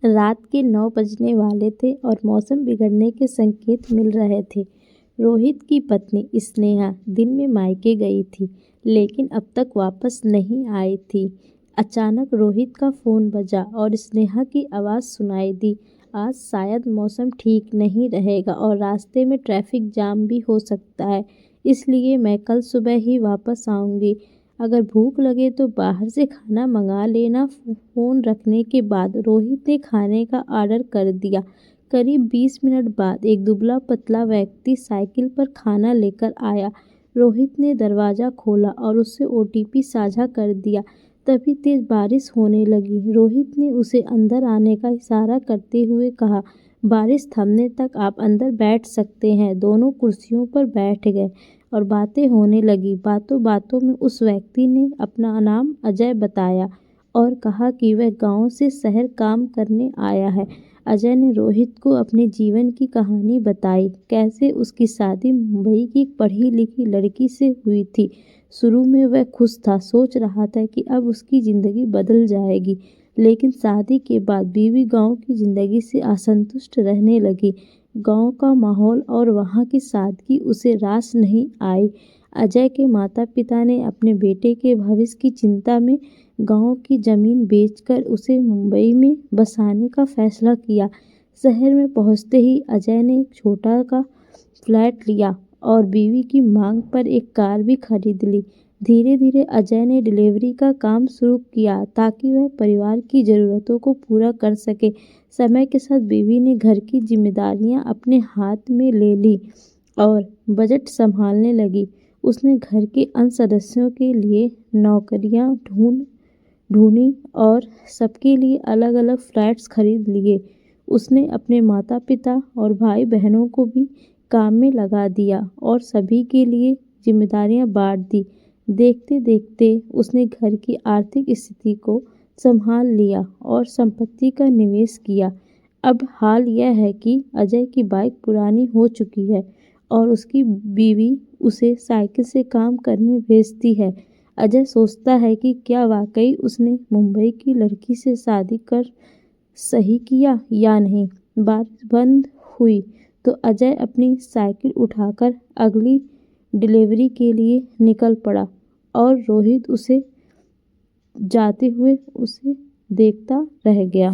रात के 9 बजने वाले थे और मौसम बिगड़ने के संकेत मिल रहे थे। रोहित की पत्नी स्नेहा दिन में मायके गई थी, लेकिन अब तक वापस नहीं आई थी। अचानक रोहित का फ़ोन बजा और स्नेहा की आवाज़ सुनाई दी। आज शायद मौसम ठीक नहीं रहेगा और रास्ते में ट्रैफिक जाम भी हो सकता है, इसलिए मैं कल सुबह ही वापस आऊँगी। अगर भूख लगे तो बाहर से खाना मंगा लेना। फ़ोन रखने के बाद रोहित ने खाने का ऑर्डर कर दिया। करीब 20 मिनट बाद एक दुबला पतला व्यक्ति साइकिल पर खाना लेकर आया। रोहित ने दरवाज़ा खोला और उससे ओटीपी साझा कर दिया। तभी तेज बारिश होने लगी। रोहित ने उसे अंदर आने का इशारा करते हुए कहा, बारिश थमने तक आप अंदर बैठ सकते हैं। दोनों कुर्सियों पर बैठ गए और बातें होने लगी। बातों बातों में उस व्यक्ति ने अपना नाम अजय बताया और कहा कि वह गांव से शहर काम करने आया है। अजय ने रोहित को अपने जीवन की कहानी बताई, कैसे उसकी शादी मुंबई की एक पढ़ी लिखी लड़की से हुई थी। शुरू में वह खुश था, सोच रहा था कि अब उसकी ज़िंदगी बदल जाएगी, लेकिन शादी के बाद बीवी गांव की ज़िंदगी से असंतुष्ट रहने लगी। गांव का माहौल और वहां की सादगी उसे रास नहीं आई। अजय के माता पिता ने अपने बेटे के भविष्य की चिंता में गांव की ज़मीन बेचकर उसे मुंबई में बसाने का फैसला किया। शहर में पहुंचते ही अजय ने एक छोटा का फ्लैट लिया और बीवी की मांग पर एक कार भी खरीद ली। धीरे धीरे अजय ने डिलीवरी का काम शुरू किया ताकि वह परिवार की ज़रूरतों को पूरा कर सके। समय के साथ बीवी ने घर की जिम्मेदारियां अपने हाथ में ले ली और बजट संभालने लगी। उसने घर के अन्य सदस्यों के लिए नौकरियां ढूंढी और सबके लिए अलग अलग फ्लैट्स खरीद लिए। उसने अपने माता पिता और भाई बहनों को भी काम में लगा दिया और सभी के लिए जिम्मेदारियां बांट दी। देखते देखते उसने घर की आर्थिक स्थिति को संभाल लिया और संपत्ति का निवेश किया। अब हाल यह है कि अजय की बाइक पुरानी हो चुकी है और उसकी बीवी उसे साइकिल से काम करने भेजती है। अजय सोचता है कि क्या वाकई उसने मुंबई की लड़की से शादी कर सही किया या नहीं। बारिश बंद हुई तो अजय अपनी साइकिल उठाकर अगली डिलीवरी के लिए निकल पड़ा और रोहित उसे जाते हुए उसे देखता रह गया।